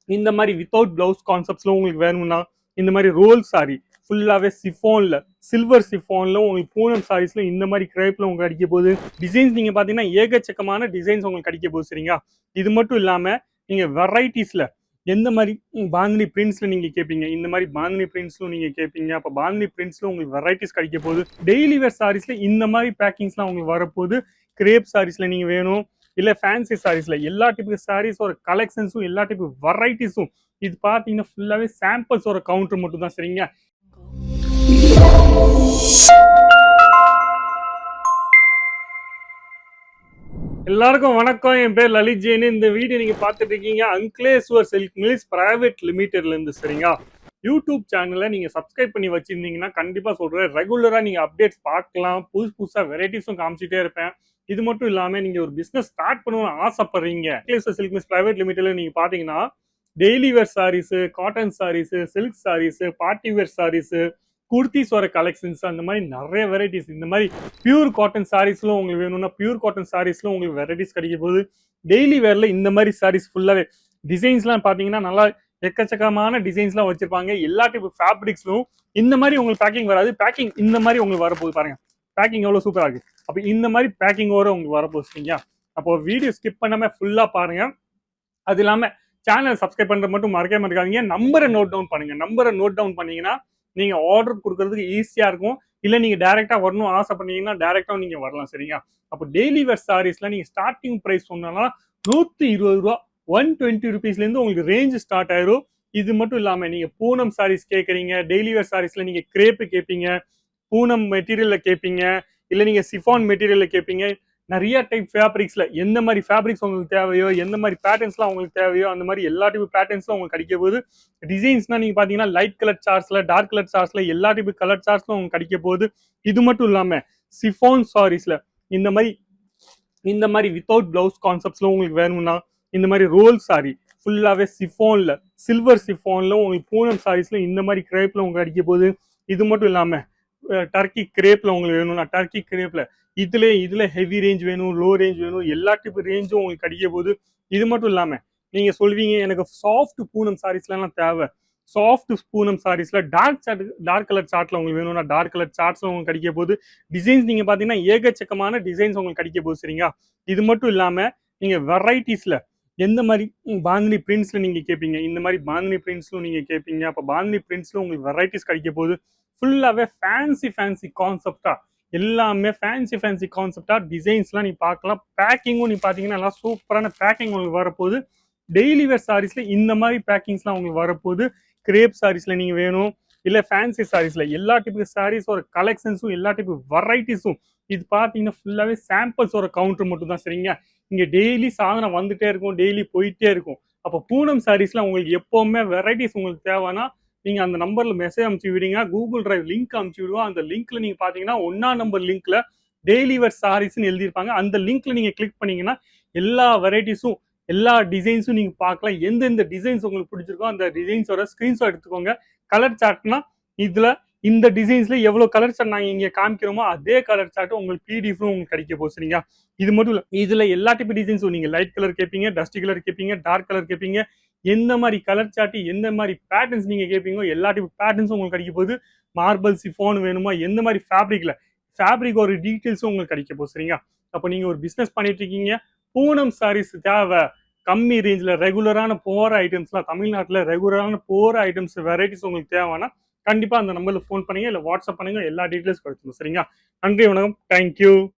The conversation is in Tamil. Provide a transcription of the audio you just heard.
இந்த மாதிரி வித்தவுட் பிளவுஸ் கான்செப்ட்ஸ்ல உங்களுக்கு வேணும்னா இந்த மாதிரி ரோல் சாரி ஃபுல்லாவே சிஃபோன்ல சில்வர் சிஃபோன்ல உங்களுக்கு பூனம் சாரீஸ்ல இந்த மாதிரி கிரேப்ல உங்களுக்கு அடிக்க போகுது. டிசைன்ஸ் நீங்க பாத்தீங்கன்னா ஏகச்சக்கமான டிசைன்ஸ் உங்களுக்கு அடிக்க போகுது. சரிங்களா? இது மட்டும் இல்லாம நீங்க வெரைட்டிஸ்ல எந்த மாதிரி பாந்தினி பிரிண்ட்ஸ்ல நீங்க கேட்பீங்க, இந்த மாதிரி பாந்தினி பிரிண்ட்ஸ்ல நீங்க கேட்பீங்க. அப்ப பாந்தினி பிரிண்ட்ஸ்ல உங்களுக்கு வெரைட்டிஸ் கிடைக்க போகுது. டெய்லி வேர் சாரீஸ்ல இந்த மாதிரி பேக்கிங்ஸ்லாம் உங்களுக்கு வரப்போகுது. கிரேப் சாரீஸ்ல நீங்க வேணும் இல்ல ஃபேன்சி சாரீஸ்ல எல்லா டைப்பு சாரீஸோட கலெக்ஷன்ஸும் எல்லா டைப்பு வெரைட்டிஸும் இது பாத்தீங்கன்னா ஃபுல்லாவே சாம்பிள்ஸோட கவுண்டர் மட்டும் தான். சரிங்க? எல்லாருக்கும் வணக்கம். என் பேர் லலித் ஜெயின். இந்த வீடியோ நீங்க பார்த்துட்டு இருக்கீங்க அங்க்லேஸ்வர் சில்க் மில்ஸ் பிரைவேட் லிமிடெட்ல இருந்து. சரிங்களா? யூடியூப் சேனலை நீங்க சப்ஸ்கிரைப் பண்ணி வச்சிருந்தீங்கன்னா கண்டிப்பா சொல்றேன், ரெகுலரா நீங்க அப்டேட்ஸ் பார்க்கலாம். புதுசா வெரைட்டிஸும் காமிச்சிட்டே இருப்பேன். இது மட்டும் இல்லாம நீங்க ஒரு பிசினஸ் ஸ்டார்ட் பண்ணணும்னு ஆசைப்படுறீங்க, அங்க்லேஸ்வர் சில்க் மில்ஸ் பிரைவேட் லிமிடெட்ல நீங்க பாத்தீங்கன்னா daily wear sarees, cotton sarees, silk sarees, party wear sarees, kurtis வர கலெக்ஷன்ஸ், அந்த மாதிரி நிறைய வெரைட்டிஸ். இந்த மாதிரி பியூர் காட்டன் சாரீஸ்ல உங்களுக்கு வேணும்னா பியூர் காட்டன் சாரீஸ்ல உங்களுக்கு வெரைட்டிஸ் கிடைக்க போகுது. டெய்லி வேர்ல இந்த மாதிரி சாரீஸ் ஃபுல்லாவே டிசைன்ஸ்லாம் பாத்தீங்கன்னா நல்லா எக்கச்சக்கமான டிசைன்ஸ்லாம் வச்சிருப்பாங்க. எல்லா டைப் ஃபேப்ரிக்ஸ்லும் இந்த மாதிரி உங்களுக்கு பேக்கிங் வராது. பேக்கிங் இந்த மாதிரி உங்களுக்கு வரப்போகுது. பாருங்க பேக்கிங் எவ்வளவு சூப்பரா இருக்கு. அப்ப இந்த மாதிரி பேக்கிங்கோட உங்களுக்கு வரப்போகுது. சரிங்களா? அப்போ வீடியோ ஸ்கிப் பண்ணாம ஃபுல்லா பாருங்க. அது இல்லாம சேனல் சப்ஸ்கிரைப் பண்றது மட்டும் மறக்கவே மறக்காதீங்க. நம்பரை நோட் டவுன் பண்ணுங்க. நம்பரை நோட் டவுன் பண்ணீங்கன்னா நீங்க ஆர்டர் கொடுக்கறதுக்கு ஈஸியா இருக்கும். இல்ல நீங்க டைரக்டா வரணும் ஆசைப்பட்டீங்கன்னா டைரக்டா நீங்க வரலாம். சரிங்களா? அப்போ டெய்லி வேர் சாரீஸ்ல நீங்க ஸ்டார்டிங் பிரைஸ் சொன்னா 120 ரூபா, 120 ருபீஸ்ல இருந்து உங்களுக்கு ரேஞ்ச் ஸ்டார்ட் ஆயிரும். இது மட்டும் இல்லாம நீங்க பூனம் சாரீஸ் கேட்கறீங்க, டெய்லி வேர் சாரீஸ்ல நீங்க கிரேப் கேட்பீங்க, பூனம் மெட்டீரியல்ல கேட்பீங்க, இல்ல நீங்க சிஃபான் மெட்டீரியல்ல கேட்பீங்க. நிறைய டைப் ஃபேப்ரிக்ஸ்ல எந்த மாதிரி ஃபேப்ரிக்ஸ் உங்களுக்கு தேவையோ, எந்த மாதிரி பேட்டர்ன்ஸ்லாம் உங்களுக்கு தேவையோ அந்த மாதிரி எல்லா டைப் பேட்டர்ன்ஸ்லாம் உங்களுக்கு கிடைக்க போகுது. டிசைன்ஸ்னா நீங்க பாத்தீங்கன்னா லைட் கலர் சார்ட்ஸ்ல, டார்க் கலர் சார்ட்ஸ்ல எல்லா டைப் கலர் சார்ட்ஸ்லாம் உங்களுக்கு கிடைக்க போகுது. இது மட்டும் இல்லாம சிஃபான் சாரீஸ்ல இந்த மாதிரி வித்தவுட் பிளவுஸ் கான்செப்ட்ஸ்ல உங்களுக்கு வேணும்னா இந்த மாதிரி ரோல் சாரி ஃபுல்லாவே சிஃபோன்ல சில்வர் சிஃபோன்ல உங்களுக்கு பூனம் சாரீஸ்ல இந்த மாதிரி கிரேப்ல உங்களுக்கு அடிக்க போகுது. இது மட்டும் இல்லாம டர்க்கி கிரேப்ல உங்களுக்கு வேணும்னா டர்க்கி கிரேப்ல இதுல ஹெவி ரேஞ்ச் வேணும், லோ ரேஞ்ச் வேணும், எல்லா டைப் ரேஞ்சும் உங்களுக்கு கிடைக்க போகுது. இது மட்டும் இல்லாம நீங்க சொல்வீங்க எனக்கு சாஃப்ட் பூனம் சாரீஸ்லாம் தேவை. சாஃப்ட் பூனம் சாரீஸ்ல டார்க் கலர் சார்ட்ல உங்களுக்கு வேணும்னா டார்க் கலர் சார்ட்ஸ்ல உங்களுக்கு கிடைக்க போகுது. டிசைன்ஸ் நீங்க பாத்தீங்கன்னா ஏகச்சக்கமான டிசைன்ஸ் உங்களுக்கு கிடைக்க போகுது. சரிங்களா? இது மட்டும் இல்லாம நீங்க வெரைட்டிஸ்ல எந்த மாதிரி பாந்தினி பிரிண்ட்ஸ்ல நீங்க கேட்பீங்க, இந்த மாதிரி பாந்தினி பிரிண்ட்ஸ்ல நீங்க கேட்பீங்க. அப்ப பாந்தினி பிரிண்ட்ஸ்ல உங்களுக்கு வெரைட்டிஸ் கிடைக்க போகுது. ஃபுல்லாவே ஃபேன்சி கான்செப்டா எல்லாமே ஃபேன்சி கான்செப்டா டிசைன்ஸ்லாம் நீ பார்க்கலாம். பேக்கிங்கும் நீ பாத்தீங்கன்னா எல்லாம் சூப்பரான பேக்கிங் உங்களுக்கு வரப்போகுது. டெய்லி வேர் சாரீஸ்ல இந்த மாதிரி பேக்கிங்ஸ்லாம் உங்களுக்கு வரப்போகுது. கிரேப் சாரீஸ்ல நீங்க வேணும் இல்ல ஃபேன்சி சாரீஸ்ல எல்லா டைப்பு சாரீஸோட கலெக்ஷன்ஸும் எல்லா டைப்பு வெரைட்டிஸும் இது பாத்தீங்கன்னா ஃபுல்லாவே சாம்பிள்ஸோட கவுண்டர் மட்டும் தான். சரிங்க? இங்க டெய்லி சாதனம் வந்துட்டே இருக்கும், டெய்லி போயிட்டே இருக்கும். அப்போ பூனம் சாரீஸ்ல உங்களுக்கு எப்பவுமே வெரைட்டிஸ் உங்களுக்கு தேவைன்னா நீங்க அந்த நம்பர்ல மெசேஜ் அனுப்பிச்சு விடுங்க. கூகுள் டிரைவ் லிங்க் அனுப்பிச்சு விடுவோம். அந்த லிங்க்ல நீங்க பாத்தீங்கன்னா 1 நம்பர் லிங்க்ல டெய்லி வேர் சாரீஸ்ன்னு எழுதியிருப்பாங்க. அந்த லிங்க்ல நீங்க கிளிக் பண்ணீங்கன்னா எல்லா வெரைட்டிஸும் எல்லா டிசைன்ஸும் நீங்க பார்க்கலாம். எந்தெந்த டிசைன்ஸ் உங்களுக்கு பிடிச்சிருக்கோ அந்த டிசைன்ஸோட ஸ்கிரீன்ஷாட் எடுத்துக்கோங்க. கலர் சார்ட்னா இதுல இந்த டிசைன்ஸ்ல எவ்வளவு கலர் சார்ட் நாங்க இங்க காமிக்கிறோமோ அதே கலர் சார்ட் உங்களுக்கு பிடிஎஃப் உங்களுக்கு கிடைக்க போகுது. சரிங்களா? இது மட்டும் இல்ல, இதுல எல்லா டைப் டிசைன்ஸும் நீங்க லைட் கலர் கேட்பீங்க, டஸ்டி கலர் கேட்பீங்க, டார்க் கலர் கேட்பீங்க. எந்த மாதிரி கலர் சார்ட் எந்த மாதிரி பேட்டர்ன்ஸ் நீங்க கேட்பீங்களோ எல்லா டைப் பேட்டர்ன்ஸும் உங்களுக்கு கிடைக்க போகுது. மார்பிள் சிஃபான் வேணுமா, எந்த மாதிரி ஃபேப்ரிக் ஒரு டீடைல்ஸும் உங்களுக்கு கிடைக்க போகுது. சரிங்களா? அப்போ நீங்க ஒரு பிசினஸ் பண்ணிட்டு இருக்கீங்க, பூனம் சாரீஸ் தேவை, கம்மி ரேஞ்சில் ரெகுலரான போகிற ஐட்டம்ஸ்லாம் தமிழ்நாட்டில் ரெகுலரான போகிற ஐட்டம்ஸ் வெரைட்டிஸ் உங்களுக்கு தேவைன்னா கண்டிப்பாக அந்த நம்பரில் ஃபோன் பண்ணுங்க, இல்லை வாட்ஸ்அப் பண்ணுங்க, எல்லா டீட்டெயில்ஸ் கிடைச்சிடும். சரிங்களா? நன்றி, வணக்கம், தேங்க்யூ.